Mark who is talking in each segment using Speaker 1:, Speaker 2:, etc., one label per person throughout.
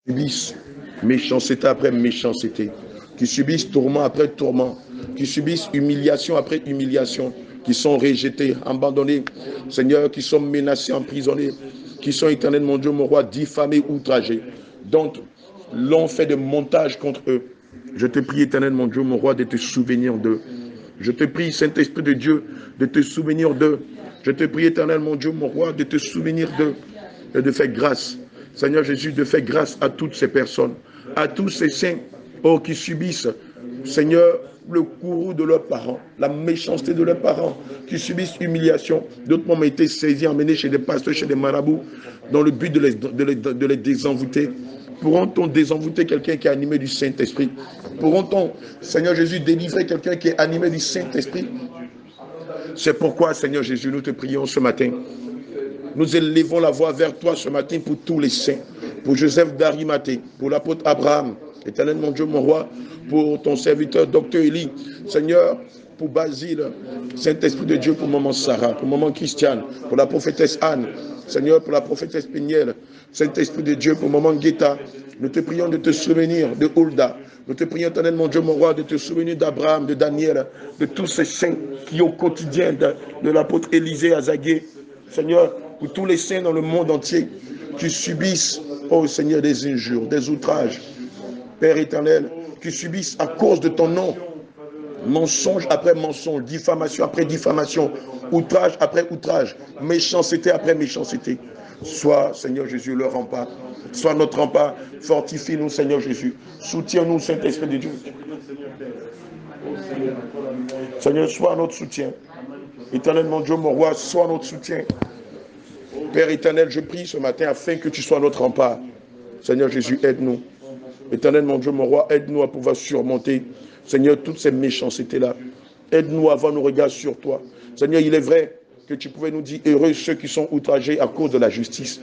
Speaker 1: subissent méchanceté après méchanceté, qui subissent tourment après tourment, qui subissent humiliation après humiliation, qui sont rejetés, abandonnés, Seigneur, qui sont menacés, emprisonnés, qui sont éternels, mon Dieu, mon roi, diffamés, outragés. Donc, l'on fait de montage contre eux. Je te prie, éternel, mon Dieu, mon roi, de te souvenir d'eux. Je te prie, Saint-Esprit de Dieu, de te souvenir d'eux. Je te prie, éternel, mon Dieu, mon roi, de te souvenir d'eux et de faire grâce. Seigneur Jésus, de faire grâce à toutes ces personnes, à tous ces saints qui subissent, Seigneur, le courroux de leurs parents, la méchanceté de leurs parents, qui subissent humiliation. D'autres ont été saisis, emmenés chez des pasteurs, chez des marabouts, dans le but de les désenvoûter. Pourront-on désenvoûter quelqu'un qui est animé du Saint-Esprit? Pourront-on, Seigneur Jésus, délivrer quelqu'un qui est animé du Saint-Esprit? C'est pourquoi, Seigneur Jésus, nous te prions ce matin. Nous élevons la voix vers toi ce matin pour tous les saints, pour Joseph d'Arimathée, pour l'apôtre Abraham, éternel mon Dieu, mon roi, pour ton serviteur, docteur Élie, Seigneur, pour Basile, Saint-Esprit de Dieu, pour maman Sarah, pour maman Christiane, pour la prophétesse Anne, Seigneur, pour la prophétesse Péniel, Saint-Esprit de Dieu, pour maman Guetta. Nous te prions de te souvenir de Hulda. Nous te prions, éternel mon Dieu, mon roi, de te souvenir d'Abraham, de Daniel, de tous ces saints qui au quotidien de l'apôtre Élisée Azagué, Seigneur, pour tous les saints dans le monde entier qui subissent, oh Seigneur, des injures, des outrages, Père éternel, qui subissent à cause de ton nom, mensonge après mensonge, diffamation après diffamation, outrage après outrage, méchanceté après méchanceté. Sois, Seigneur Jésus, le rempart. Sois notre rempart. Fortifie-nous, Seigneur Jésus. Soutiens-nous, Saint-Esprit de Dieu. Seigneur, sois notre soutien. Éternel, mon Dieu, mon roi, sois notre soutien. Père éternel, je prie ce matin afin que tu sois notre rempart. Seigneur Jésus, aide-nous. Éternel, mon Dieu, mon roi, aide-nous à pouvoir surmonter, Seigneur, toutes ces méchancetés-là. Aide-nous à avoir nos regards sur toi. Seigneur, il est vrai que tu pouvais nous dire, heureux ceux qui sont outragés à cause de la justice.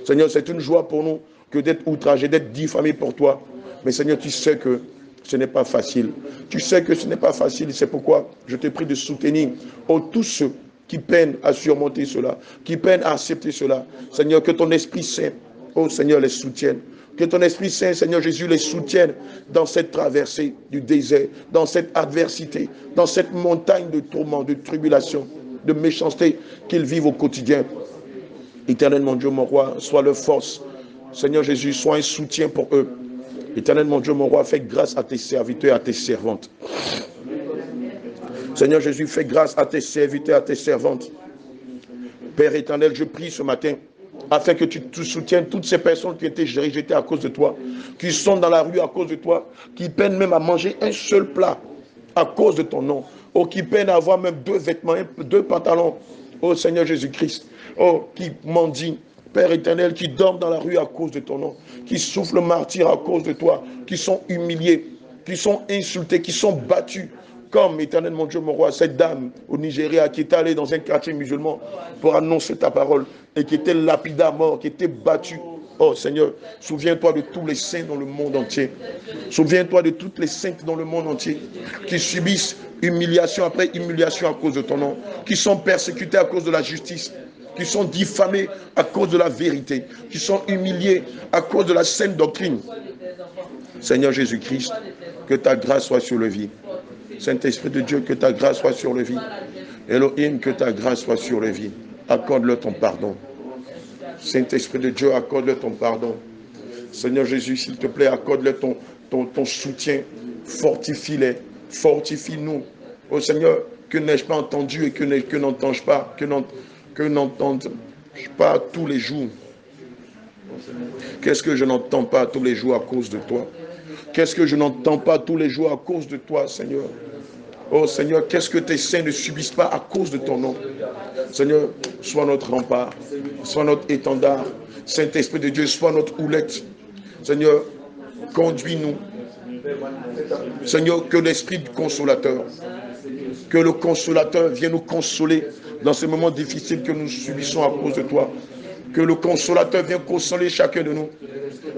Speaker 1: Seigneur, c'est une joie pour nous que d'être outragés, d'être diffamés pour toi. Mais Seigneur, tu sais que ce n'est pas facile. Tu sais que ce n'est pas facile. C'est pourquoi je te prie de soutenir tous ceux qui peinent à surmonter cela, qui peinent à accepter cela. Seigneur, que ton Esprit Saint, oh Seigneur, les soutienne. Que ton Esprit Saint, Seigneur Jésus, les soutienne dans cette traversée du désert, dans cette adversité, dans cette montagne de tourments, de tribulations, de méchanceté qu'ils vivent au quotidien. Éternel, mon Dieu, mon roi, sois leur force. Seigneur Jésus, sois un soutien pour eux. Éternel, mon Dieu, mon roi, fais grâce à tes serviteurs et à tes servantes. Seigneur Jésus, fais grâce à tes serviteurs et à tes servantes. Père éternel, je prie ce matin afin que tu soutiennes toutes ces personnes qui ont été rejetées à cause de toi, qui sont dans la rue à cause de toi, qui peinent même à manger un seul plat à cause de ton nom, ou qui peinent à avoir même 2 vêtements, 2 pantalons, oh Seigneur Jésus-Christ, oh qui mendient, Père éternel, qui dorment dans la rue à cause de ton nom, qui souffrent le martyre à cause de toi, qui sont humiliés, qui sont insultés, qui sont battus. Comme, éternel mon Dieu, mon roi, cette dame au Nigeria qui est allée dans un quartier musulman pour annoncer ta parole et qui était lapidée à mort, qui était battue. Oh Seigneur, souviens-toi de tous les saints dans le monde entier. Souviens-toi de toutes les saintes dans le monde entier qui subissent humiliation après humiliation à cause de ton nom, qui sont persécutés à cause de la justice, qui sont diffamés à cause de la vérité, qui sont humiliés à cause de la saine doctrine. Seigneur Jésus-Christ, que ta grâce soit sur le vie. Saint-Esprit de Dieu, que ta grâce soit sur le vie. Elohim, que ta grâce soit sur le vie. Accorde-leur ton pardon. Saint-Esprit de Dieu, accorde-leur ton pardon. Seigneur Jésus, s'il te plaît, accorde-leur ton soutien. Fortifie-les. Fortifie-nous. Oh Seigneur, que n'ai-je pas entendu et que n'entends-je pas, que n'entende pas tous les jours. Qu'est-ce que je n'entends pas tous les jours à cause de toi? Qu'est-ce que je n'entends pas tous les jours à cause de toi, Seigneur? Oh Seigneur, qu'est-ce que tes saints ne subissent pas à cause de ton nom? Seigneur, sois notre rempart, sois notre étendard. Saint-Esprit de Dieu, sois notre houlette. Seigneur, conduis-nous. Seigneur, que l'Esprit du Consolateur, que le Consolateur vienne nous consoler dans ces moments difficiles que nous subissons à cause de toi. Que le Consolateur vienne consoler chacun de nous.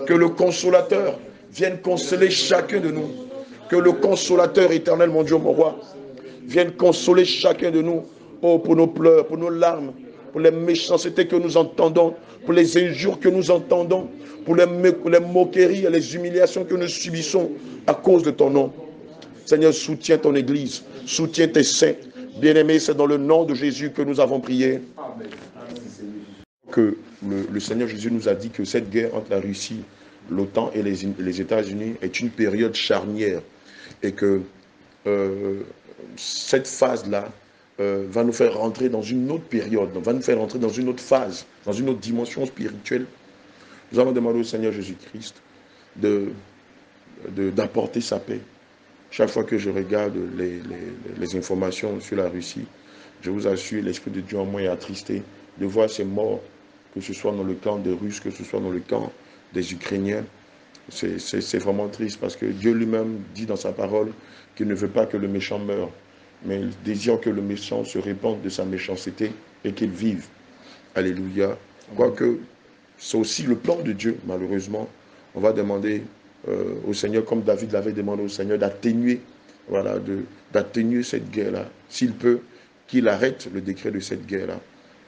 Speaker 1: Que le Consolateur vienne consoler chacun de nous. Que le Consolateur éternel, mon Dieu, mon roi, vienne consoler chacun de nous. Oh, pour nos pleurs, pour nos larmes. pour les méchancetés que nous entendons, pour les injures que nous entendons, pour les moqueries et les humiliations que nous subissons à cause de ton nom. Seigneur, soutiens ton Église, soutiens tes saints. Bien-aimés, c'est dans le nom de Jésus que nous avons prié. Que le Seigneur Jésus nous a dit que cette guerre entre la Russie, l'OTAN et les États-Unis est une période charnière et que cette phase-là va nous faire rentrer dans une autre période, va nous faire rentrer dans une autre phase, dans une autre dimension spirituelle. Nous allons demander au Seigneur Jésus-Christ d'apporter sa paix. Chaque fois que je regarde les informations sur la Russie, je vous assure, l'Esprit de Dieu en moi est attristé de voir ces morts, que ce soit dans le camp des Russes, que ce soit dans le camp des Ukrainiens. C'est vraiment triste parce que Dieu lui-même dit dans sa parole qu'il ne veut pas que le méchant meure, mais il désire que le méchant se répande de sa méchanceté et qu'il vive. Alléluia. Quoique, c'est aussi le plan de Dieu, malheureusement. On va demander au Seigneur, comme David l'avait demandé au Seigneur, d'atténuer, voilà, d'atténuer cette guerre-là. S'il peut, qu'il arrête le décret de cette guerre-là,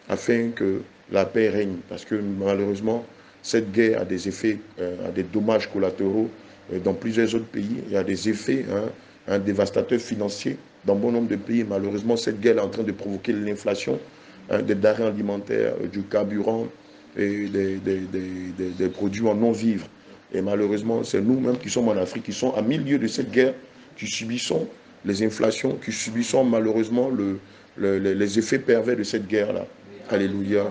Speaker 1: afin que la paix règne. Parce que malheureusement, cette guerre a des effets, a des dommages collatéraux dans plusieurs autres pays. Il y a des effets, un dévastateur financier dans bon nombre de pays. Malheureusement, cette guerre est en train de provoquer l'inflation des denrées alimentaires, du carburant et des produits en non-vivre. Et malheureusement, c'est nous-mêmes qui sommes en Afrique, qui sommes à milieu de cette guerre, qui subissons les inflations, qui subissons malheureusement les effets pervers de cette guerre-là. Alléluia.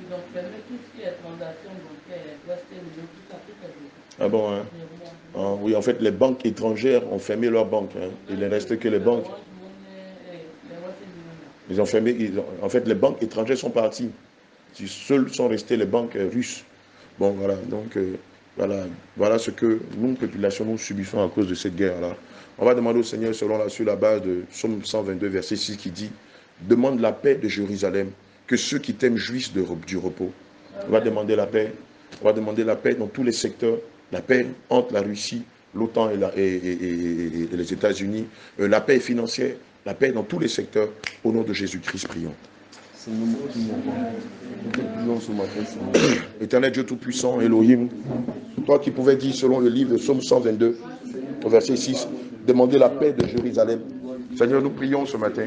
Speaker 2: Ils ont fermé tout ce qui est transactions bancaires,
Speaker 1: Ah bon, hein? Ah, oui, en fait, les banques étrangères ont fermé leurs banques. Hein. Il ne reste que les banques. Ils ont fermé. En fait, les banques étrangères sont parties. Seules sont restées les banques russes. Bon, voilà. Donc, voilà ce que nous, population, nous subissons à cause de cette guerre-là. On va demander au Seigneur, sur la base de Psaume 122, verset 6, qui dit « Demande la paix de Jérusalem, que ceux qui t'aiment jouissent du repos. » On va demander la paix. On va demander la paix dans tous les secteurs. La paix entre la Russie, l'OTAN et les États-Unis. La paix financière. La paix dans tous les secteurs. Au nom de Jésus-Christ, prions. Éternel Dieu Tout-Puissant, Elohim, toi qui pouvais dire selon le livre de Psaume 122, verset 6, demander la paix de Jérusalem. Seigneur, nous prions ce matin,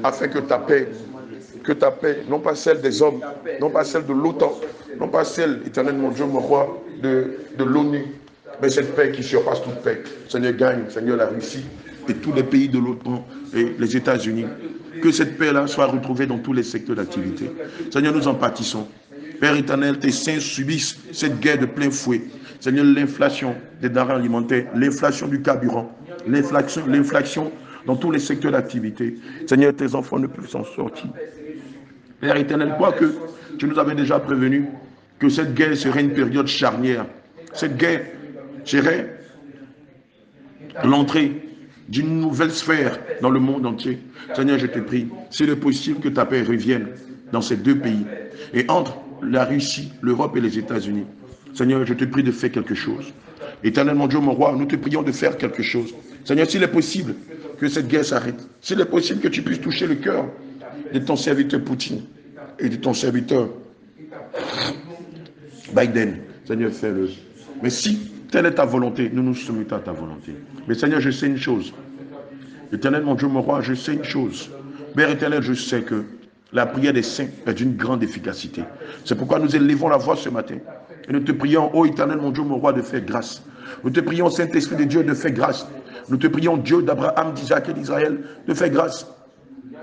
Speaker 1: afin que ta paix, non pas celle des hommes, non pas celle de l'OTAN, non pas celle, éternel mon Dieu, mon roi, de l'ONU, mais cette paix qui surpasse toute paix. Seigneur, gagne, Seigneur, la Russie et tous les pays de l'OTAN et les États-Unis. Que cette paix-là soit retrouvée dans tous les secteurs d'activité. Seigneur, nous en pâtissons. Père éternel, tes saints subissent cette guerre de plein fouet. Seigneur, l'inflation des denrées alimentaires, l'inflation du carburant, l'inflation dans tous les secteurs d'activité. Seigneur, tes enfants ne peuvent s'en sortir. Père éternel, quoique tu nous avais déjà prévenu que cette guerre serait une période charnière. Cette guerre serait l'entrée d'une nouvelle sphère dans le monde entier. Seigneur, je te prie, s'il est possible que ta paix revienne dans ces deux pays. Et entre la Russie, l'Europe et les États-Unis. Seigneur, je te prie de faire quelque chose. Éternel mon Dieu, mon roi, nous te prions de faire quelque chose. Seigneur, s'il est possible que cette guerre s'arrête, s'il est possible que tu puisses toucher le cœur de ton serviteur Poutine et de ton serviteur Biden, Seigneur, fais-le. Mais si telle est ta volonté, nous nous soumettons à ta volonté. Mais Seigneur, je sais une chose. Éternel, mon Dieu, mon roi, je sais une chose. Père éternel, je sais que la prière des saints est d'une grande efficacité. C'est pourquoi nous élevons la voix ce matin. Et nous te prions, ô éternel, mon Dieu, mon roi, de faire grâce. Nous te prions, Saint-Esprit de Dieu, de faire grâce. Nous te prions, Dieu d'Abraham, d'Isaac et d'Israël, de faire grâce.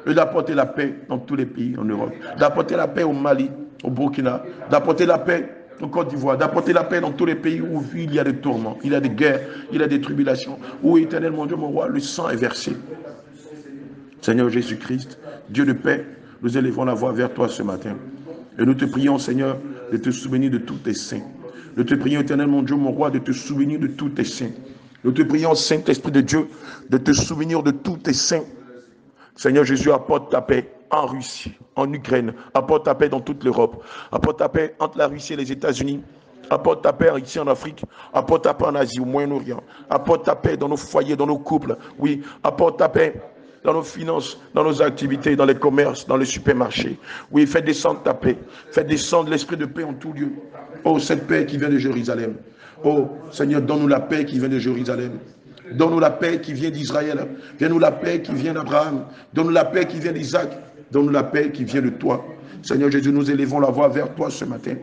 Speaker 1: Et d'apporter la paix dans tous les pays en Europe. D'apporter la paix au Mali, au Burkina. D'apporter la paix en Côte d'Ivoire, d'apporter la paix dans tous les pays où il y a des tourments, il y a des guerres, il y a des tribulations, où éternel mon Dieu, mon roi, le sang est versé. Seigneur Jésus-Christ, Dieu de paix, nous élevons la voix vers toi ce matin. Et nous te prions, Seigneur, de te souvenir de tous tes saints. Nous te prions, éternel mon Dieu, mon roi, de te souvenir de tous tes saints. Nous te prions, Saint-Esprit de Dieu, de te souvenir de tous tes saints. Seigneur Jésus, apporte ta paix en Russie, en Ukraine, apporte ta paix dans toute l'Europe, apporte ta paix entre la Russie et les États-Unis, apporte ta paix ici en Afrique, apporte ta paix en Asie, au Moyen-Orient, apporte ta paix dans nos foyers, dans nos couples, oui, apporte ta paix dans nos finances, dans nos activités, dans les commerces, dans les supermarchés. Oui, fais descendre ta paix. Fais descendre l'esprit de paix en tout lieu. Oh, cette paix qui vient de Jérusalem. Oh, Seigneur, donne-nous la paix qui vient de Jérusalem. Donne-nous la paix qui vient d'Israël. Donne-nous la paix qui vient d'Abraham. Donne-nous la paix qui vient d'Isaac. Donne-nous la paix qui vient de toi. Seigneur Jésus, nous élevons la voix vers toi ce matin.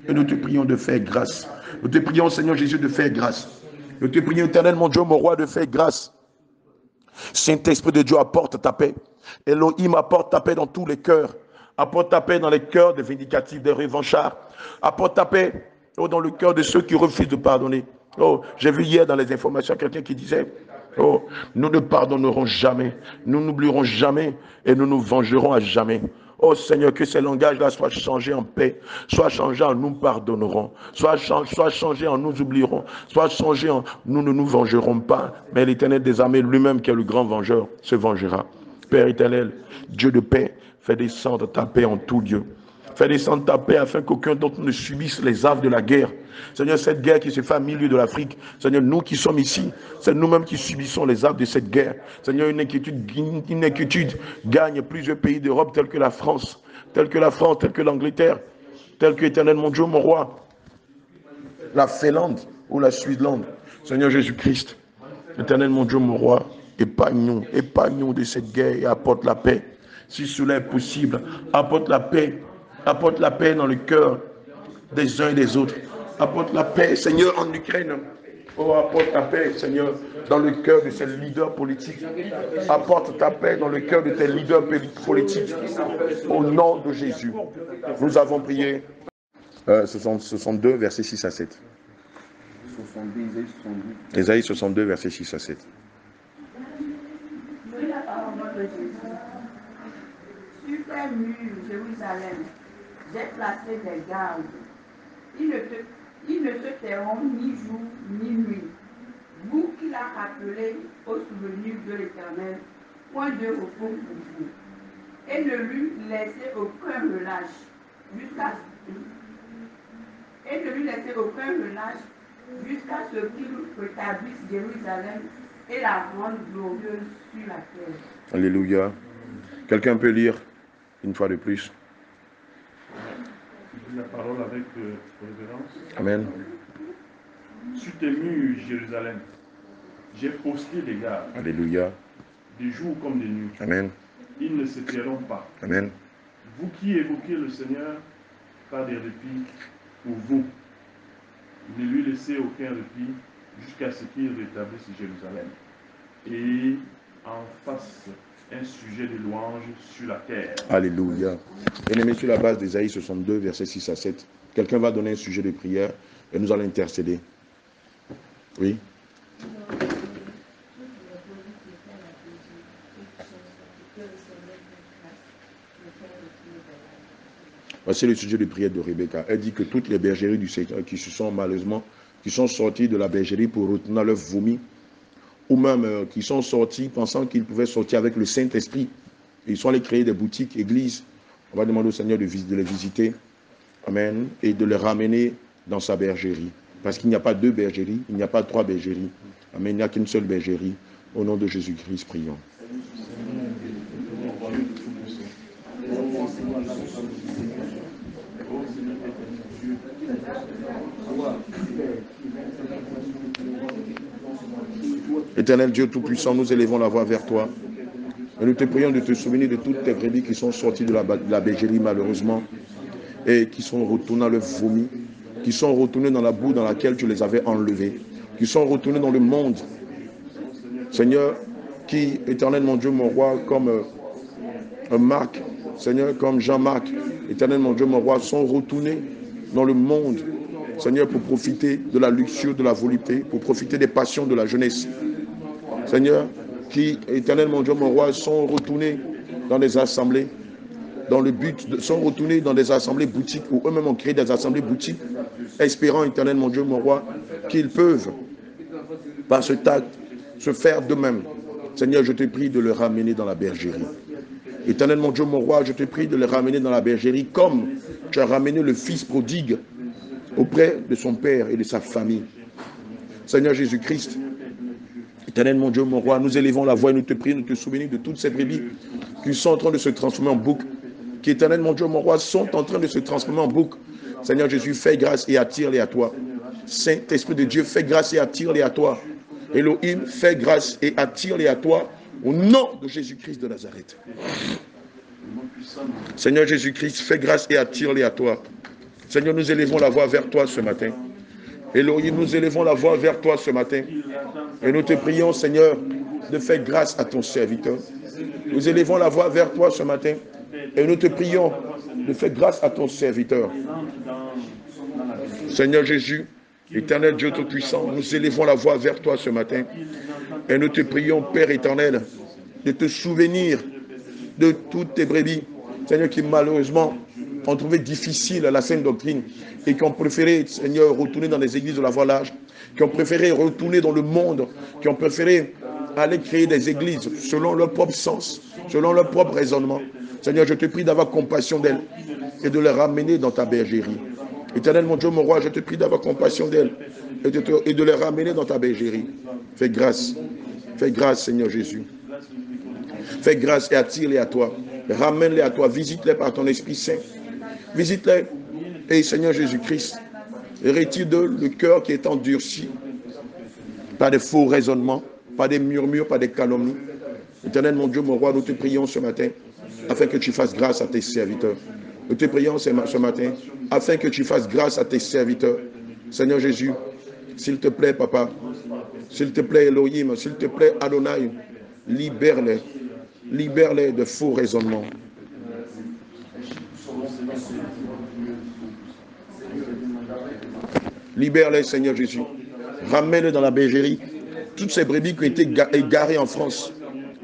Speaker 1: Et nous te prions de faire grâce. Nous te prions, Seigneur Jésus, de faire grâce. Nous te prions, éternel, mon Dieu, mon roi, de faire grâce. Saint-Esprit de Dieu, apporte ta paix. Elohim, apporte ta paix dans tous les cœurs. Apporte ta paix dans les cœurs des vindicatifs, des revanchards. Apporte ta paix dans le cœur de ceux qui refusent de pardonner. Oh, j'ai vu hier dans les informations quelqu'un qui disait, oh, nous ne pardonnerons jamais, nous n'oublierons jamais et nous nous vengerons à jamais. Oh Seigneur, que ces langages-là soient changés en paix, soient changés en nous pardonnerons, soient changés en nous oublierons, soient changés en nous ne nous vengerons pas, mais l'Éternel des armées lui-même qui est le grand vengeur se vengera. Père éternel, Dieu de paix, fais descendre ta paix en tout lieu. Fais descendre ta paix afin qu'aucun d'entre nous ne subisse les affres de la guerre. Seigneur, cette guerre qui se fait au milieu de l'Afrique, Seigneur, nous qui sommes ici, c'est nous-mêmes qui subissons les affres de cette guerre. Seigneur, une inquiétude gagne plusieurs pays d'Europe tels que la France, tels que l'Angleterre, tels que, éternel mon Dieu, mon roi, la Finlande ou la Suède. Seigneur Jésus-Christ, éternel mon Dieu, mon roi, épargne-nous de cette guerre et apporte la paix. Si cela est possible, apporte la paix dans le cœur des uns et des autres. Apporte la paix, Seigneur, en Ukraine. Oh, apporte la paix, Seigneur, dans le cœur de ces leaders politiques. Apporte ta paix dans le cœur de tes leaders politiques. Au nom de Jésus. Nous avons prié. 62, versets 6 à 7. Ésaïe 62, versets 6 à 7.
Speaker 3: Sur tes murs, Jérusalem, j'ai placé des gardes. Ils ne se tairont ni jour ni nuit. Vous qui l'a rappelé au souvenir de l'Éternel, point de repos pour vous. Et ne lui laissez aucun relâche jusqu'à ce qu'il rétablisse Jérusalem et la rende glorieuse sur la terre.
Speaker 1: Alléluia. Quelqu'un peut lire une fois de plus?
Speaker 4: La parole avec révérence.
Speaker 1: Amen.
Speaker 4: Sur tes murs, Jérusalem, j'ai posté des gardes.
Speaker 1: Alléluia.
Speaker 4: Des jours comme des nuits.
Speaker 1: Amen.
Speaker 4: Ils ne se tairont pas.
Speaker 1: Amen.
Speaker 4: Vous qui évoquez le Seigneur par des répits pour vous, ne lui laissez aucun répit jusqu'à ce qu'il rétablisse Jérusalem et en fasse un sujet de louange sur la terre.
Speaker 1: Alléluia. Bien-aimés, sur la base d'Ésaïe 62, versets 6 à 7, quelqu'un va donner un sujet de prière et nous allons intercéder. Oui. Voici le sujet de prière de Rebecca. Elle dit que toutes les bergeries du Seigneur qui se sont malheureusement, qui sont sorties de la bergerie pour retourner leur vomi, ou même qui sont sortis pensant qu'ils pouvaient sortir avec le Saint-Esprit. Ils sont allés créer des boutiques, églises. On va demander au Seigneur de les visiter. Amen. Et de les ramener dans sa bergerie. Parce qu'il n'y a pas deux bergeries, il n'y a pas trois bergeries. Amen. Il n'y a qu'une seule bergerie. Au nom de Jésus-Christ, prions. Éternel Dieu Tout-Puissant, nous élevons la voix vers toi. Et nous te prions de te souvenir de toutes tes brebis qui sont sorties de la bergerie malheureusement et qui sont retournées à leur vomi, qui sont retournées dans la boue dans laquelle tu les avais enlevées, qui sont retournées dans le monde. Seigneur, qui, éternel mon Dieu, mon roi, comme Marc, Seigneur, comme Jean-Marc, éternel mon Dieu, mon roi, sont retournés dans le monde, Seigneur, pour profiter de la luxure, de la volupté, pour profiter des passions de la jeunesse. Seigneur, qui, éternel mon Dieu, mon roi, sont retournés dans des assemblées, dans le but, sont retournés dans des assemblées boutiques, ou eux-mêmes ont créé des assemblées boutiques, espérant, éternel mon Dieu, mon roi, qu'ils peuvent, par ce acte, se faire d'eux-mêmes. Seigneur, je te prie de les ramener dans la bergerie. Éternel mon Dieu, mon roi, je te prie de les ramener dans la bergerie, comme tu as ramené le fils prodigue auprès de son père et de sa famille. Seigneur Jésus-Christ, Éternel, mon Dieu, mon roi, nous élevons la voix et nous te prions, nous te souvenons de toutes ces brebis qui sont en train de se transformer en bouc, qui, éternel, mon Dieu, mon roi, sont en train de se transformer en bouc. Seigneur Jésus, fais grâce et attire-les à toi. Saint-Esprit de Dieu, fais grâce et attire-les à toi. Elohim, fais grâce et attire-les à toi au nom de Jésus-Christ de Nazareth. Seigneur Jésus-Christ, fais grâce et attire-les à toi. Seigneur, nous élevons la voix vers toi ce matin. Elohim, nous élevons la voix vers toi ce matin. Et nous te prions, Seigneur, de faire grâce à ton serviteur. Nous élevons la voix vers toi ce matin. Et nous te prions de faire grâce à ton serviteur. Seigneur Jésus, éternel Dieu Tout-Puissant, nous élevons la voix vers toi ce matin. Et nous te prions, Père éternel, de te souvenir de toutes tes brebis, Seigneur, qui malheureusement ont trouvé difficile la saine doctrine et qui ont préféré, Seigneur, retourner dans les églises de la voie large, qui ont préféré retourner dans le monde, qui ont préféré aller créer des églises selon leur propre sens, selon leur propre raisonnement. Seigneur, je te prie d'avoir compassion d'elles et de les ramener dans ta bergerie. Éternel, mon Dieu, mon roi, je te prie d'avoir compassion d'elles et de les ramener dans ta bergerie. Fais grâce, Seigneur Jésus. Fais grâce et attire-les à toi. Ramène-les à toi, visite-les par ton Esprit Saint. Visite-les, et Seigneur Jésus-Christ, retire d'eux le cœur qui est endurci par des faux raisonnements, par des murmures, par des calomnies. Éternel, mon Dieu, mon roi, nous te prions ce matin, afin que tu fasses grâce à tes serviteurs. Nous te prions ce matin, afin que tu fasses grâce à tes serviteurs. Seigneur Jésus, s'il te plaît, Papa, s'il te plaît, Elohim, s'il te plaît, Adonai, libère-les. Libère-les de faux raisonnements. Libère-les, Seigneur Jésus. Ramène-les dans la bergerie. Toutes ces brebis qui ont été égarées en France.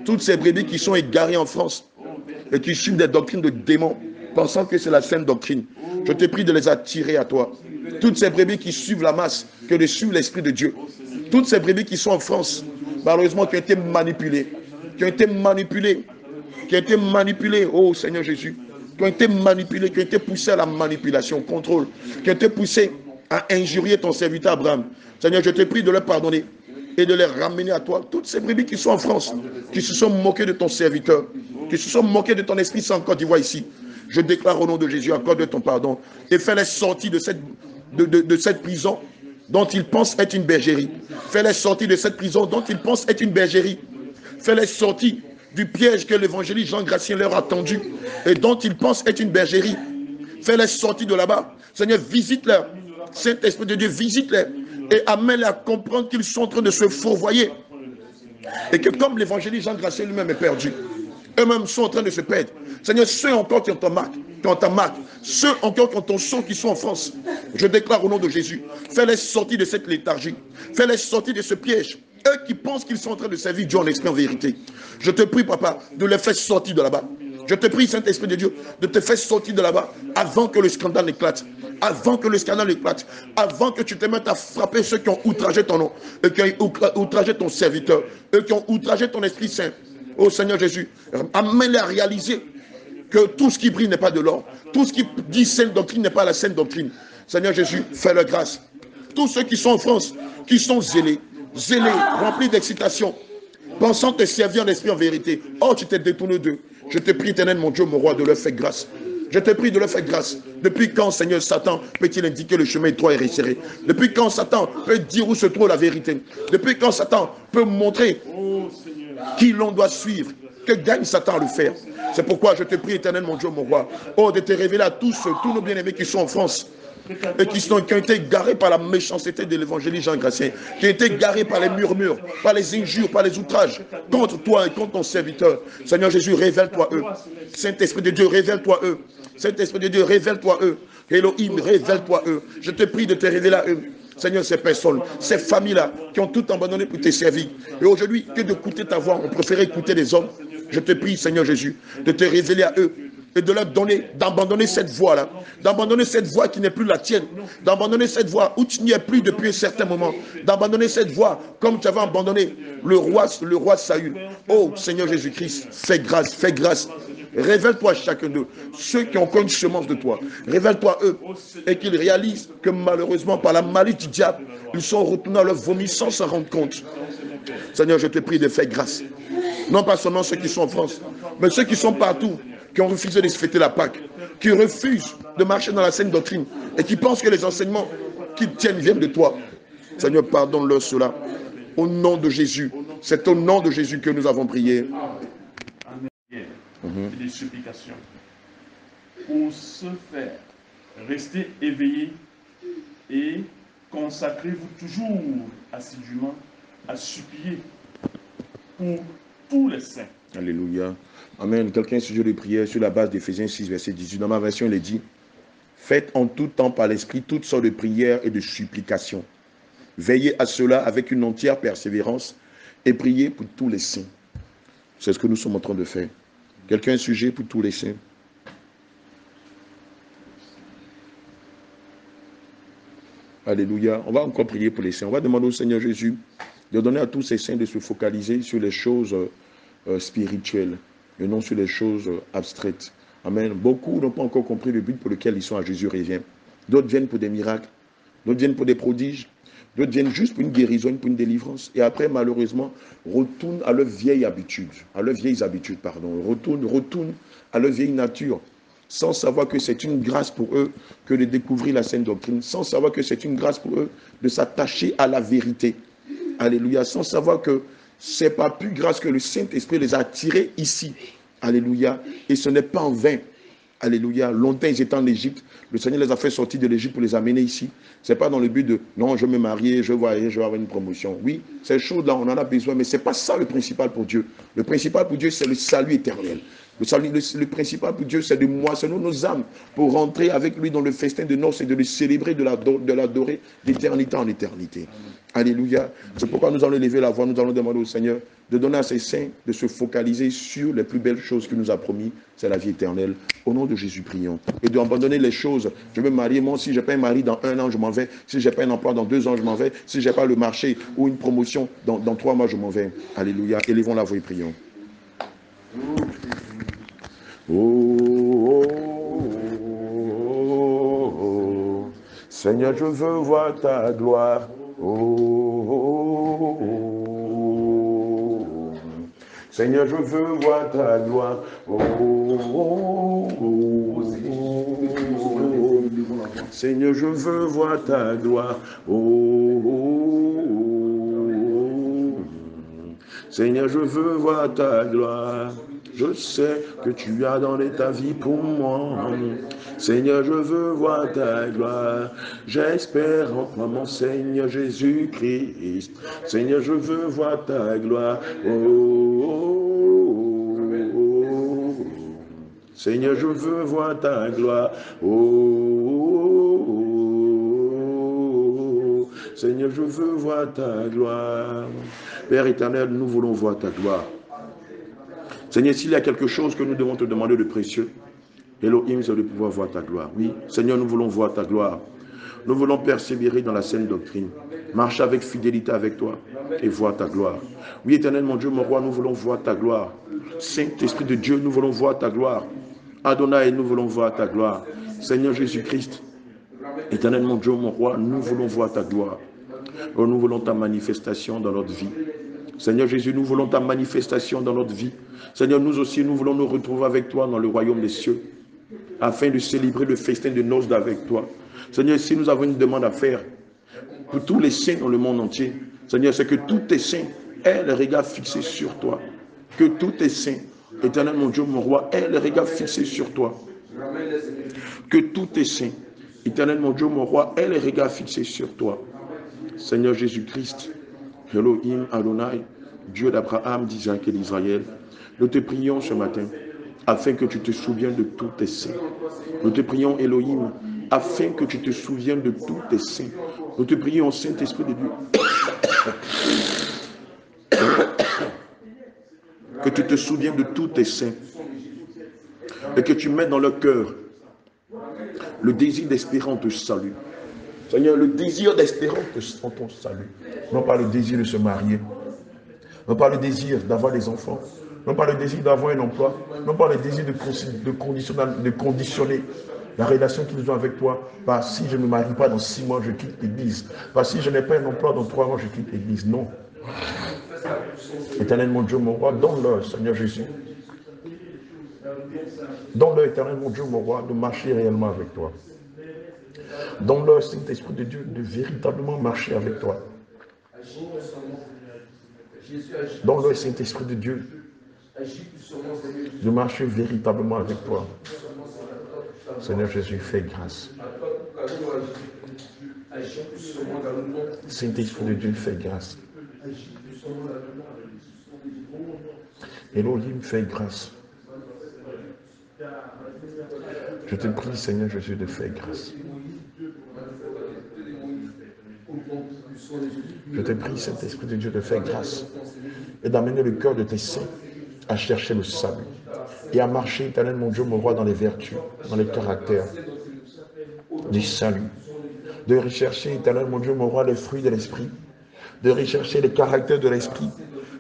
Speaker 1: Toutes ces brebis qui sont égarées en France et qui suivent des doctrines de démons, pensant que c'est la saine doctrine. Je te prie de les attirer à toi. Toutes ces brebis qui suivent la masse, que de suivre l'Esprit de Dieu. Toutes ces brebis qui sont en France, malheureusement, qui ont été manipulées. Qui ont été manipulés, oh Seigneur Jésus, qui ont été manipulés, qui ont été poussés à la manipulation, au contrôle, qui ont été poussés à injurier ton serviteur Abraham. Seigneur, je te prie de leur pardonner et de les ramener à toi. Toutes ces brebis qui sont en France, qui se sont moquées de ton serviteur, qui se sont moquées de ton Esprit Saint en Côte d'Ivoire ici, je déclare au nom de Jésus, accorde ton pardon et fais-les sortir de cette prison dont ils pensent être une bergerie. Fais-les sortir de cette prison dont ils pensent être une bergerie. Fais-les sortir du piège que l'évangéliste Jean Gratien leur a tendu et dont ils pensent être une bergerie. Fais-les sortir de là-bas. Seigneur, visite-les. Saint-Esprit de Dieu, visite-les et amène-les à comprendre qu'ils sont en train de se fourvoyer. Et que comme l'évangéliste Jean Gratien lui-même est perdu, eux-mêmes sont en train de se perdre. Seigneur, ceux encore qui ont ta marque, ceux encore qui ont ton sang qui sont en France, je déclare au nom de Jésus, fais-les sortir de cette léthargie. Fais-les sortir de ce piège. Eux qui pensent qu'ils sont en train de servir Dieu en esprit en vérité. Je te prie, Papa, de les faire sortir de là-bas. Je te prie, Saint-Esprit de Dieu, de te faire sortir de là-bas avant que le scandale éclate. Avant que le scandale éclate. Avant que tu te mettes à frapper ceux qui ont outragé ton nom. Et qui ont outragé ton serviteur. Eux qui ont outragé ton Esprit Saint. Oh Seigneur Jésus, amène-les à réaliser que tout ce qui brille n'est pas de l'or. Tout ce qui dit saine doctrine n'est pas la saine doctrine. Seigneur Jésus, fais-leur grâce. Tous ceux qui sont en France, qui sont zélés, remplis d'excitation, pensant te servir en esprit en vérité. Oh, tu t'es détourné d'eux. Je te prie, éternel, mon Dieu, mon roi, de leur faire grâce. Je te prie de leur faire grâce. Depuis quand, Seigneur, Satan peut-il indiquer le chemin étroit et resserré? Depuis quand Satan peut dire où se trouve la vérité? Depuis quand Satan peut montrer qui l'on doit suivre? Que gagne Satan à le faire? C'est pourquoi je te prie, éternel, mon Dieu, mon roi, oh, de te révéler à tous nos bien-aimés qui sont en France, et qui ont été égarés par la méchanceté de l'évangéliste Jean Gratien, qui ont été égarés par les murmures, par les injures, par les outrages, contre toi et contre ton serviteur. Seigneur Jésus, révèle-toi eux. Saint-Esprit de Dieu, révèle-toi eux. Saint-Esprit de Dieu, révèle-toi eux. Elohim, révèle-toi eux. Je te prie de te révéler à eux. Seigneur, ces personnes, ces familles-là, qui ont tout abandonné pour te servir. Et aujourd'hui, que d'écouter ta voix, on préférait écouter les hommes. Je te prie, Seigneur Jésus, de te révéler à eux. Et de leur donner, d'abandonner cette voie-là, d'abandonner cette voie qui n'est plus la tienne, d'abandonner cette voie où tu n'y es plus depuis un certain moment, d'abandonner cette voie comme tu avais abandonné le roi Saül. Oh Seigneur Jésus-Christ, fais grâce, révèle-toi à chacun d'eux, ceux qui ont encore une semence de toi, révèle-toi eux, et qu'ils réalisent que malheureusement par la malice du diable, ils sont retournés à leur vomi sans s'en rendre compte. Seigneur, je te prie de faire grâce. Non pas seulement ceux qui sont en France, mais ceux qui sont partout, qui ont refusé de se fêter la Pâque, qui refusent de marcher dans la saine doctrine et qui pensent que les enseignements qu'ils tiennent viennent de toi. Seigneur, pardonne-leur cela. Au nom de Jésus. C'est au nom de Jésus que nous avons prié.
Speaker 4: Et des supplications. Pour ce faire, restez éveillés et consacrez-vous toujours assidûment à supplier pour tous les saints.
Speaker 1: Alléluia. Amen. Quelqu'un sujet de prière sur la base d'Éphésiens 6, verset 18. Dans ma version, il est dit: faites en tout temps par l'Esprit toutes sortes de prières et de supplications. Veillez à cela avec une entière persévérance et priez pour tous les saints. C'est ce que nous sommes en train de faire. Quelqu'un a un sujet pour tous les saints? Alléluia. On va encore prier pour les saints. On va demander au Seigneur Jésus de donner à tous ces saints de se focaliser sur les choses spirituelles et non sur les choses abstraites. Amen. Beaucoup n'ont pas encore compris le but pour lequel ils sont à Jésus revient. D'autres viennent pour des miracles, d'autres viennent pour des prodiges, d'autres viennent juste pour une guérison, pour une délivrance. Et après, malheureusement, retournent à leurs vieilles habitudes, retournent à leur vieille nature, sans savoir que c'est une grâce pour eux que de découvrir la saine doctrine, sans savoir que c'est une grâce pour eux de s'attacher à la vérité. Alléluia. Sans savoir que ce n'est pas plus grâce que le Saint-Esprit les a attirés ici. Alléluia. Et ce n'est pas en vain. Alléluia. Longtemps ils étaient en Égypte. Le Seigneur les a fait sortir de l'Égypte pour les amener ici. Ce n'est pas dans le but de non, je vais me marier, je vais avoir une promotion. Oui, ces choses-là, on en a besoin, mais ce n'est pas ça le principal pour Dieu. Le principal pour Dieu, c'est le salut éternel. Le principal pour Dieu, c'est de moissonner nos âmes pour rentrer avec lui dans le festin de noces et de le célébrer, de l'adorer d'éternité en éternité. Alléluia. C'est pourquoi nous allons élever la voix, nous allons demander au Seigneur de donner à ses saints de se focaliser sur les plus belles choses qu'il nous a promis, c'est la vie éternelle. Au nom de Jésus, prions. Et d'abandonner les choses. Je veux me marier, moi, si je n'ai pas un mari dans 1 an, je m'en vais. Si je n'ai pas un emploi dans 2 ans, je m'en vais. Si je n'ai pas le marché ou une promotion dans 3 mois, je m'en vais. Alléluia. Élevons la voix et prions. Oh, Seigneur, je veux voir ta gloire. Seigneur, je veux voir ta gloire. Seigneur, je veux voir ta gloire. Seigneur, je veux voir ta gloire. Je sais que tu as donné ta vie pour moi. Seigneur, je veux voir ta gloire. J'espère en toi, mon Seigneur Jésus-Christ. Seigneur, je veux voir ta gloire. Seigneur, je veux voir ta gloire. Seigneur, je veux voir ta gloire. Père éternel, nous voulons voir ta gloire. Seigneur, s'il y a quelque chose que nous devons te demander de précieux, Elohim, c'est de pouvoir voir ta gloire. Oui, Seigneur, nous voulons voir ta gloire. Nous voulons persévérer dans la saine doctrine. Marcher avec fidélité avec toi et voir ta gloire. Oui, éternel, mon Dieu, mon roi, nous voulons voir ta gloire. Saint-Esprit de Dieu, nous voulons voir ta gloire. Adonai, nous voulons voir ta gloire. Seigneur Jésus-Christ, éternel, mon Dieu, mon roi, nous voulons voir ta gloire. Oh, nous voulons ta manifestation dans notre vie. Seigneur Jésus, nous voulons ta manifestation dans notre vie. Seigneur, nous aussi, nous voulons nous retrouver avec toi dans le royaume des cieux, afin de célébrer le festin de noces avec toi. Seigneur, si nous avons une demande à faire pour tous les saints dans le monde entier, Seigneur, c'est que tous tes saints aient le regard fixé sur toi. Que tous tes saints, éternel mon Dieu, mon roi, aient le regard fixé sur toi. Que tous tes saints, éternel mon Dieu, mon roi, aient le regard fixé sur toi. Seigneur Jésus-Christ, Elohim, Adonai, Dieu d'Abraham, d'Isaac et d'Israël, nous te prions ce matin afin que tu te souviennes de tous tes saints. Nous te prions, Elohim, afin que tu te souviennes de tous tes saints. Nous te prions, Saint-Esprit de Dieu, que tu te souviennes de tous tes saints et que tu mettes dans leur cœur le désir d'espérer en ton salut. Seigneur, le désir d'espérer en ton salut. Non pas le désir de se marier, non pas le désir d'avoir des enfants, non pas le désir d'avoir un emploi, non pas le désir de conditionner la relation que nous avons avec toi. Par si je ne me marie pas dans 6 mois, je quitte l'église. Par si je n'ai pas un emploi dans 3 mois, je quitte l'église. Non. Éternel mon Dieu, mon roi, donne-leur, Seigneur Jésus. Donne-leur, éternel mon Dieu, mon roi, de marcher réellement avec toi. Donne-leur, Saint-Esprit de Dieu, de véritablement marcher avec toi. Donne-leur, Saint-Esprit de Dieu, de marcher véritablement avec toi. Seigneur Jésus, fais grâce. Saint-Esprit de Dieu, fais grâce. Elohim, fais grâce. Je te prie, Seigneur Jésus, de faire grâce. Je te prie, Saint-Esprit de Dieu, de faire grâce et d'amener le cœur de tes saints à chercher le salut et à marcher, éternel mon Dieu, mon roi, dans les vertus, dans les caractères du salut. De rechercher, éternel mon Dieu, mon roi, les fruits de l'esprit, de rechercher les caractères de l'esprit,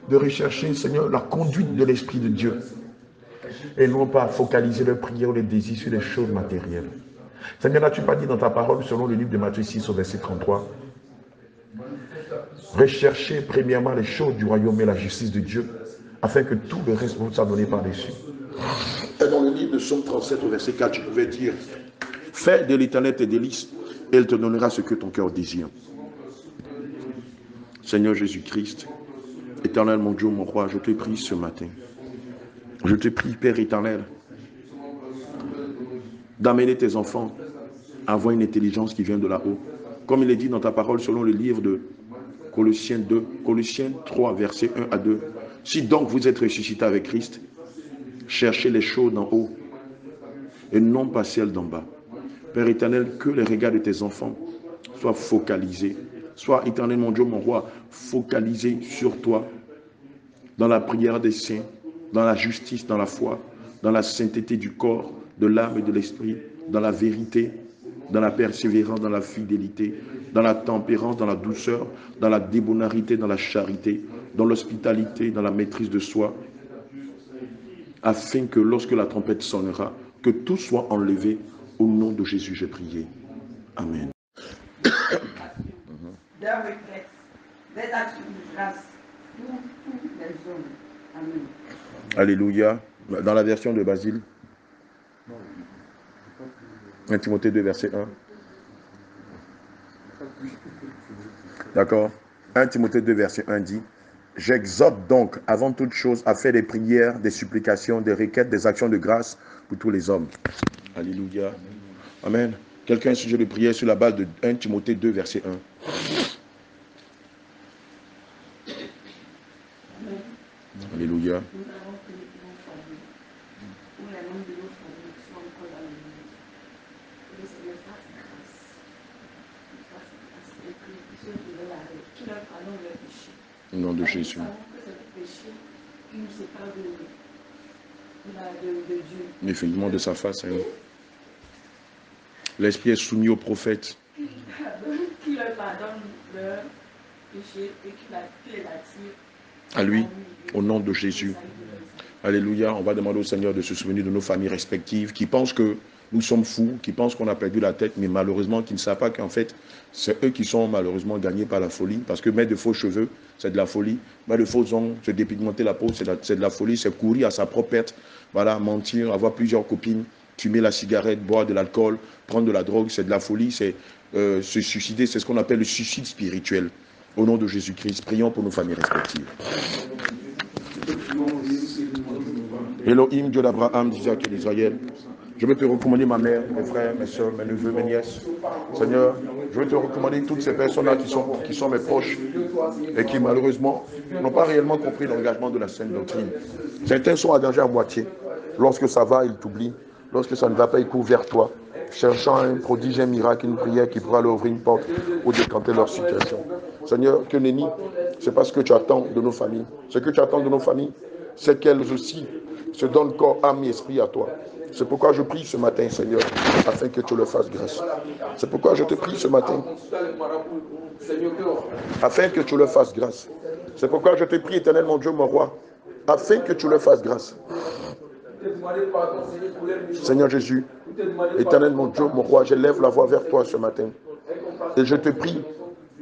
Speaker 1: de rechercher, Seigneur, la conduite de l'Esprit de Dieu. Et non pas focaliser leur prière ou les désirs sur les choses matérielles. Seigneur, n'as-tu pas dit dans ta parole, selon le livre de Matthieu 6, au verset 33, recherchez premièrement les choses du royaume et la justice de Dieu, afin que tout le reste vous soit donné par-dessus. Et dans le livre de Psaume 37, au verset 4, tu pouvais dire, fais de l'Éternel tes délices, et il te donnera ce que ton cœur désire. Seigneur Jésus-Christ, Éternel mon Dieu, mon roi, je te prie ce matin. Je te prie, Père éternel, d'amener tes enfants à avoir une intelligence qui vient de là-haut. Comme il est dit dans ta parole, selon le livre de Colossiens 2, Colossiens 3, versets 1 à 2. Si donc vous êtes ressuscité avec Christ, cherchez les choses d'en haut et non pas celles d'en bas. Père éternel, que les regards de tes enfants soient focalisés. Sois, éternel mon Dieu, mon roi, focalisés sur toi, dans la prière des saints, dans la justice, dans la foi, dans la sainteté du corps, de l'âme et de l'esprit, dans la vérité, dans la persévérance, dans la fidélité, dans la tempérance, dans la douceur, dans la débonarité, dans la charité, dans l'hospitalité, dans la maîtrise de soi, afin que lorsque la trompette sonnera, que tout soit enlevé. Au nom de Jésus, j'ai prié. Amen. Alléluia. Dans la version de Basile, 1 Timothée 2, verset 1. D'accord. 1 Timothée 2, verset 1 dit, j'exhorte donc avant toute chose à faire des prières, des supplications, des requêtes, des actions de grâce pour tous les hommes. Alléluia. Amen. Quelqu'un a un sujet de prière sur la base de 1 Timothée 2, verset 1. Alléluia. Au nom de Jésus. Effectivement de sa face. Hein. L'esprit est soumis au prophète.
Speaker 3: Qui leur pardonne leur péché et qui les attire.
Speaker 1: À lui, au nom de Jésus. Alléluia. On va demander au Seigneur de se souvenir de nos familles respectives qui pensent que nous sommes fous, qui pensent qu'on a perdu la tête, mais malheureusement qui ne savent pas qu'en fait, c'est eux qui sont malheureusement gagnés par la folie. Parce que mettre de faux cheveux, c'est de la folie. Mettre de faux ongles, se dépigmenter la peau, c'est de la folie. C'est courir à sa propre perte. Voilà, mentir, avoir plusieurs copines, fumer la cigarette, boire de l'alcool, prendre de la drogue, c'est de la folie. C'est se suicider, c'est ce qu'on appelle le suicide spirituel. Au nom de Jésus-Christ, prions pour nos familles respectives. Elohim, Dieu d'Abraham, d'Isaac et d'Israël, je veux te recommander ma mère, mes frères, mes soeurs, mes neveux, mes nièces. Seigneur, je veux te recommander toutes ces personnes-là qui sont mes proches et qui malheureusement n'ont pas réellement compris l'engagement de la sainte doctrine. Certains sont engagés à moitié. Lorsque ça va, ils t'oublient. Lorsque ça ne va pas, ils courent vers toi, cherchant un prodige, un miracle, une prière qui pourra leur ouvrir une porte ou décanter leur situation. Seigneur, que nenni, c'est pas ce que tu attends de nos familles. Ce que tu attends de nos familles, c'est qu'elles aussi se donnent corps, âme et esprit à toi. C'est pourquoi je prie ce matin, Seigneur, afin que tu leur fasses grâce. C'est pourquoi je te prie ce matin, afin que tu leur fasses grâce. C'est pourquoi je te prie, éternel mon Dieu, mon roi, afin que tu leur fasses grâce. Seigneur Jésus, éternel mon Dieu, mon roi, j'élève la voix vers toi ce matin. Et je te prie,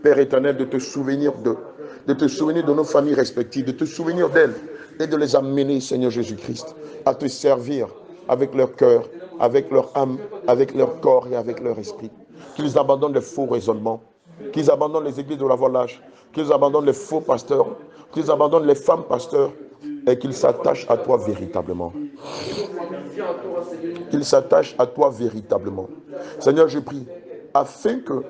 Speaker 1: Père éternel, de te souvenir d'eux. de te souvenir de nos familles respectives, de te souvenir d'elles et de les amener, Seigneur Jésus-Christ, à te servir avec leur cœur, avec leur âme, avec leur corps et avec leur esprit. Qu'ils abandonnent les faux raisonnements, qu'ils abandonnent les églises de la voie lâche, qu'ils abandonnent les faux pasteurs, qu'ils abandonnent les femmes pasteurs et qu'ils s'attachent à toi véritablement. Qu'ils s'attachent à toi véritablement. Seigneur, je prie, afin que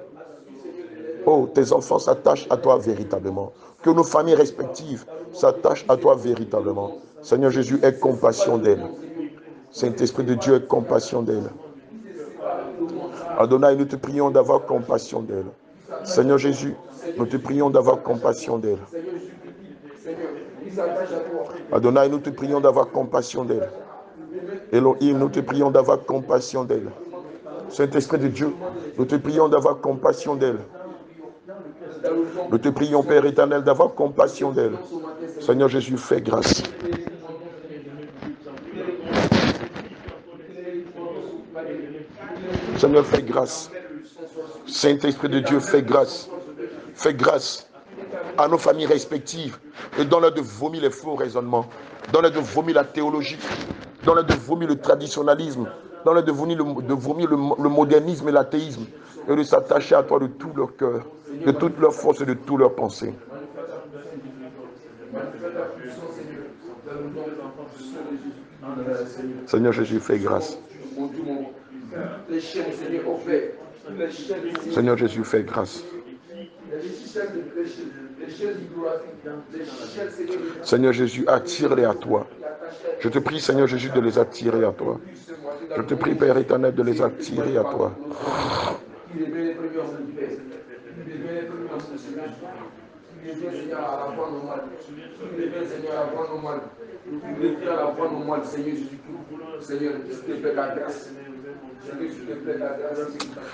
Speaker 1: tes enfants s'attachent à toi véritablement. Que nos familles respectives s'attachent à toi véritablement. Seigneur Jésus, aie compassion d'elles. Saint-Esprit de Dieu, aie compassion d'elles. Adonai, nous te prions d'avoir compassion d'elles. Seigneur Jésus, nous te prions d'avoir compassion d'elles. Adonai, nous te prions d'avoir compassion d'elles. Elohim, nous te prions d'avoir compassion d'elles. Saint-Esprit de Dieu, nous te prions d'avoir compassion d'elles. Nous te prions, Père éternel, d'avoir compassion d'elles. Seigneur Jésus, fais grâce. Seigneur, fais grâce. Saint-Esprit de Dieu, fais grâce. Fais grâce à nos familles respectives et donne-leur de vomir les faux raisonnements. Donne-leur de vomir la théologie. Donne-leur de vomir le traditionnalisme. Donne-leur de vomir le modernisme et l'athéisme. Et de s'attacher à toi de tout leur cœur, de toute leur force et de toute leur pensée. Seigneur Jésus, fais grâce. Seigneur Jésus, fais grâce. Seigneur Jésus, attire-les à toi. Je te prie, Seigneur Jésus, de les attirer à toi. Je te prie, Père éternel, de les attirer à toi.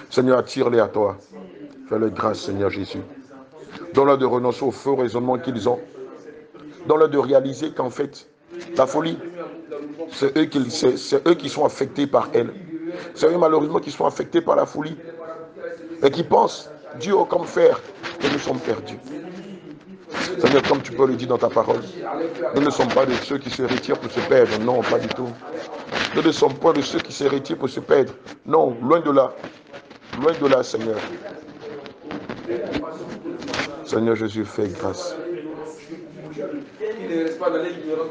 Speaker 1: Seigneur, attire-les à toi. Fais-le grâce, Seigneur Jésus. Donne-leur de renoncer aux faux raisonnements qu'ils ont. Donne-leur de réaliser qu'en fait, la folie, c'est eux qui sont affectés par elle. C'est eux malheureusement qui sont affectés par la folie. Et qui pensent, Dieu comme faire, que nous sommes perdus. Seigneur, comme tu peux le dire dans ta parole, nous ne sommes pas de ceux qui se retirent pour se perdre. Non, pas du tout. Nous ne sommes pas de ceux qui se retirent pour se perdre. Non, loin de là. Loin de là, Seigneur. Seigneur Jésus, fais grâce.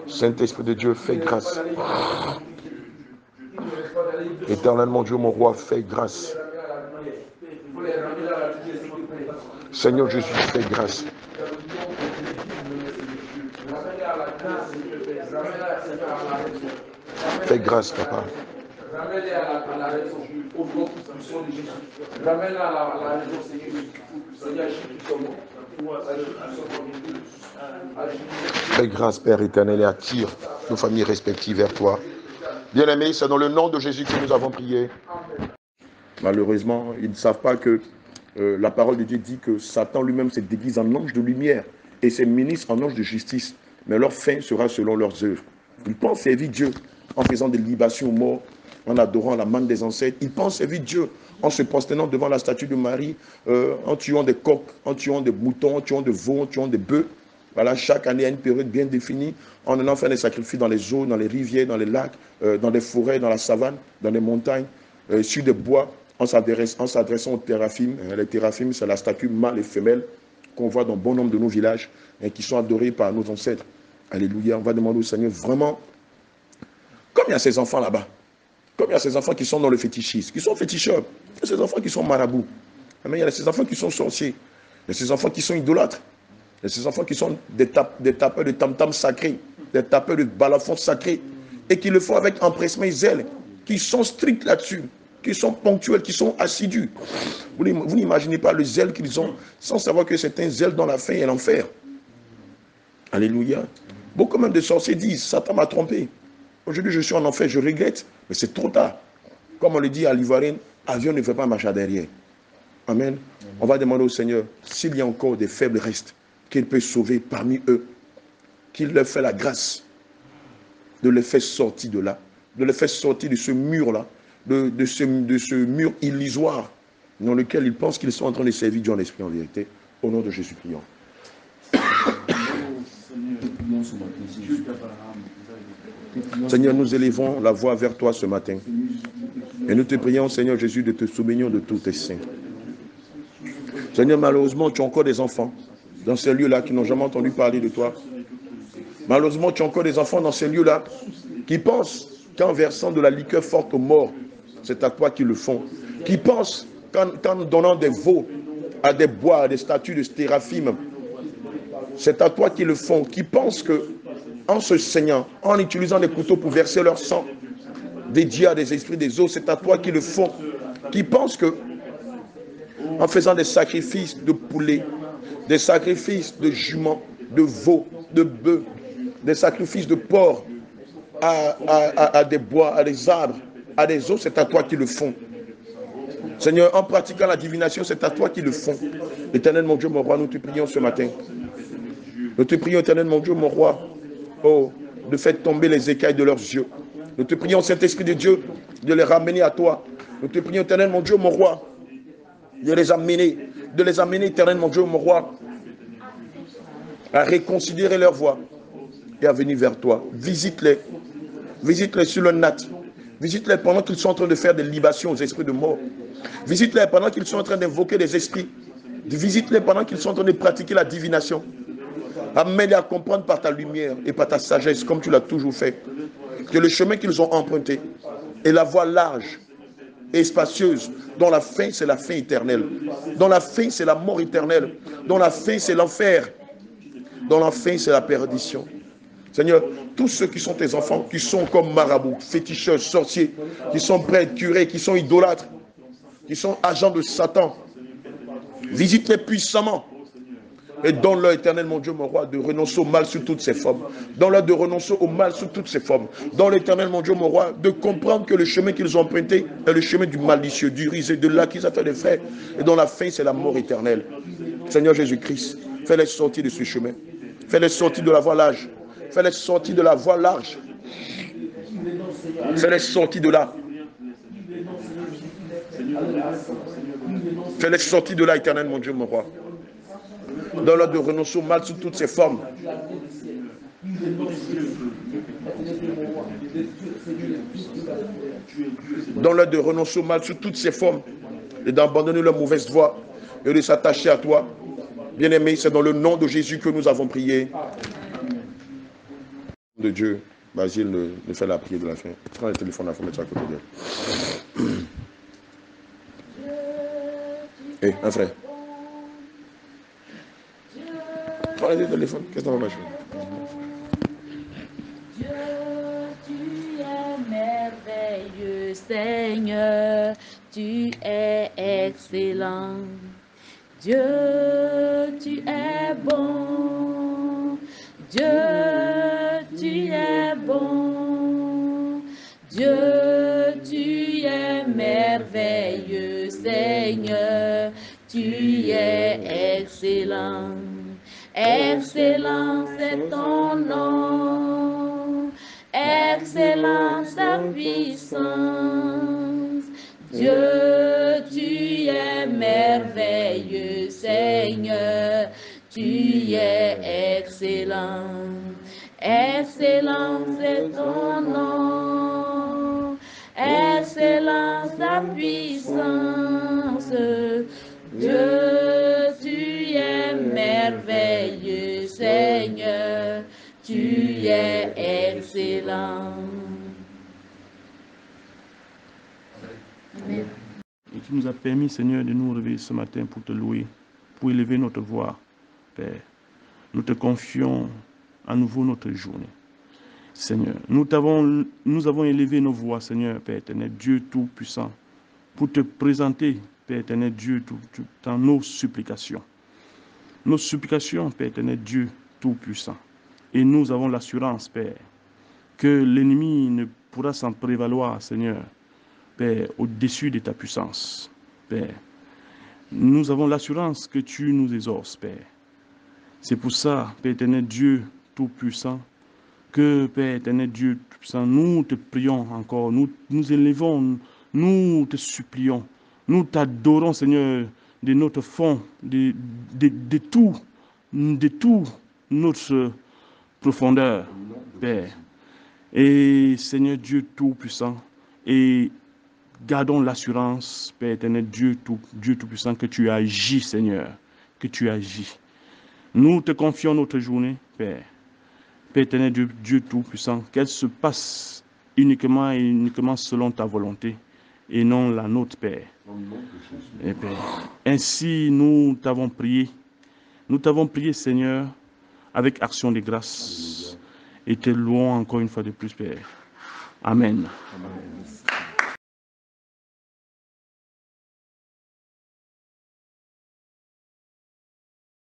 Speaker 1: Saint-Esprit de Dieu, fais grâce. Éternel mon Dieu, mon roi, fais grâce. Seigneur Jésus, fais grâce. Fais grâce, Papa. Fais grâce, Père éternel, et attire nos familles respectives vers toi. Bien-aimés, c'est dans le nom de Jésus que nous avons prié. Malheureusement, ils ne savent pas que la parole de Dieu dit que Satan lui-même se déguise en ange de lumière et ses ministres en ange de justice. Mais leur fin sera selon leurs œuvres. Ils pensent servir Dieu en faisant des libations aux morts, en adorant la manne des ancêtres. Ils pensent servir Dieu en se prosternant devant la statue de Marie, en tuant des coqs, en tuant des moutons, en tuant des veaux, en tuant des bœufs. Voilà, chaque année, à une période bien définie, en allant faire des sacrifices dans les eaux, dans les rivières, dans les lacs, dans les forêts, dans la savane, dans les montagnes, sur des bois, en s'adressant aux théraphim. Les théraphim, c'est la statue mâle et femelle qu'on voit dans bon nombre de nos villages et qui sont adorés par nos ancêtres. Alléluia. On va demander au Seigneur vraiment, comme il y a ces enfants là-bas, comme il y a ces enfants qui sont dans le fétichisme, qui sont féticheurs, il y a ces enfants qui sont marabouts, mais il y a ces enfants qui sont sorciers, il y a ces enfants qui sont idolâtres, il y a ces enfants qui sont des tapeurs de tam-tam sacrés, des tapeurs de balafons sacrés, et qui le font avec empressement et zèle, qui sont stricts là-dessus, qui sont ponctuels, qui sont assidus. Vous n'imaginez pas le zèle qu'ils ont, sans savoir que c'est un zèle dans la faim et l'enfer. Alléluia. Beaucoup même de sorciers disent, Satan m'a trompé. Aujourd'hui, je suis en enfer, je regrette, mais c'est trop tard. Comme on le dit à l'Ivoirienne, avion ne fait pas marcher derrière. Amen. On va demander au Seigneur, s'il y a encore des faibles restes, qu'il peut sauver parmi eux, qu'il leur fait la grâce de les faire sortir de là, de les faire sortir de ce mur-là, de ce mur illusoire dans lequel ils pensent qu'ils sont en train de servir Dieu en esprit en vérité. Au nom de Jésus, prions. Seigneur, nous élevons la voix vers toi ce matin. Et nous te prions, Seigneur Jésus, de te souvenir de tous tes saints. Seigneur, malheureusement, tu as encore des enfants dans ces lieux-là qui n'ont jamais entendu parler de toi. Malheureusement, tu as encore des enfants dans ces lieux-là qui pensent qu'en versant de la liqueur forte aux morts, c'est à toi qu'ils le font. Qui pensent qu'en donnant des veaux à des bois, à des statues de stéraphim, c'est à toi qu'ils le font. Qui pensent que en se saignant, en utilisant des couteaux pour verser leur sang, dédié à des esprits des eaux, c'est à toi qu'ils le font. Qui pensent que en faisant des sacrifices de poulets, des sacrifices de juments, de veaux, de bœufs, des sacrifices de porcs à des bois, à des arbres, à des eaux, c'est à toi qu'ils le font. Seigneur, en pratiquant la divination, c'est à toi qu'ils le font. Éternel mon Dieu, mon roi, nous te prions ce matin. Nous te prions, éternel mon Dieu, mon roi, oh, de faire tomber les écailles de leurs yeux. Nous te prions, Saint-Esprit de Dieu, de les ramener à toi. Nous te prions, éternel mon Dieu, mon roi, de les amener, éternel mon Dieu, mon roi, à réconsidérer leur voie et à venir vers toi. Visite-les sur le nat. Visite-les pendant qu'ils sont en train de faire des libations aux esprits de mort. Visite-les pendant qu'ils sont en train d'invoquer des esprits. Visite-les pendant qu'ils sont en train de pratiquer la divination. Amène-les à comprendre par ta lumière et par ta sagesse, comme tu l'as toujours fait, que le chemin qu'ils ont emprunté est la voie large et spacieuse, dont la fin, c'est la fin éternelle. Dont la fin, c'est la mort éternelle. Dont la fin, c'est l'enfer. Dont la fin, c'est la perdition. Seigneur, tous ceux qui sont tes enfants, qui sont comme marabouts, féticheurs, sorciers, qui sont prêtres, curés, qui sont idolâtres, qui sont agents de Satan, visite-les puissamment. Et donne-leur, éternel mon Dieu, mon roi, de renoncer au mal sous toutes ses formes. Donne-leur de renoncer au mal sous toutes ses formes. Donne l'éternel mon Dieu, mon roi, de comprendre que le chemin qu'ils ont emprunté est le chemin du malicieux, du risé, de l'accusateur des frères. Et dont la fin, c'est la mort éternelle. Seigneur Jésus-Christ, fais-les sortir de ce chemin. Fais-les sortir de la voie large. Fais-les sortir de la voie large. Fais-les sortir de là. Fais-les sortir de là, éternel mon Dieu, mon roi. Donne-leur de renoncer au mal sous toutes ses formes. Donne-leur de renoncer au mal sous toutes ses formes et d'abandonner leur mauvaise voie et de s'attacher à toi. Bien-aimé, c'est dans le nom de Jésus que nous avons prié. De Dieu, Basile ne fait la prière de la fin. Prends le téléphone, il faut mettre ça à côté d'elle. Hé, un frère. Prends le téléphone, qu'est-ce que tu vas faire?
Speaker 5: Dieu, tu es merveilleux, Seigneur, tu es excellent. Dieu, tu es bon. Dieu, tu es bon. Dieu, tu es merveilleux, Seigneur, tu es excellent. Excellent c'est ton nom, excellent ta puissance. Dieu, tu es merveilleux, Seigneur, tu es excellent. Excellent c'est ton nom, excellent ta puissance. Dieu, tu es merveilleux, Seigneur, tu es excellent. Amen.
Speaker 4: Et tu nous as permis, Seigneur, de nous réveiller ce matin pour te louer, pour élever notre voix, Père. Nous te confions à nouveau notre journée. Seigneur, nous avons élevé nos voix, Seigneur, Père éternel, Dieu Tout-Puissant, pour te présenter, Père éternel, Dieu, dans nos supplications. Nos supplications, Père éternel, Dieu Tout-Puissant. Et nous avons l'assurance, Père, que l'ennemi ne pourra s'en prévaloir, Seigneur, Père, au-dessus de ta puissance, Père. Nous avons l'assurance que tu nous exauces, Père. C'est pour ça, Père éternel, Dieu Tout-Puissant, que, Père éternel, Dieu Tout-Puissant, nous te prions encore, nous élevons, nous te supplions, nous t'adorons, Seigneur, de notre fond, de tout notre profondeur, Père. Et Seigneur Dieu Tout-Puissant, et gardons l'assurance, Père éternel, Dieu Tout-Puissant, que tu agis, Seigneur, que tu agis. Nous te confions notre journée, Père. Père éternel, Dieu Tout-Puissant, qu'elle se passe uniquement et uniquement selon ta volonté et non la nôtre, Père. Et Père. Ainsi, nous t'avons prié. Nous t'avons prié, Seigneur, avec action de grâce. Et te louons encore une fois de plus, Père. Amen. Amen.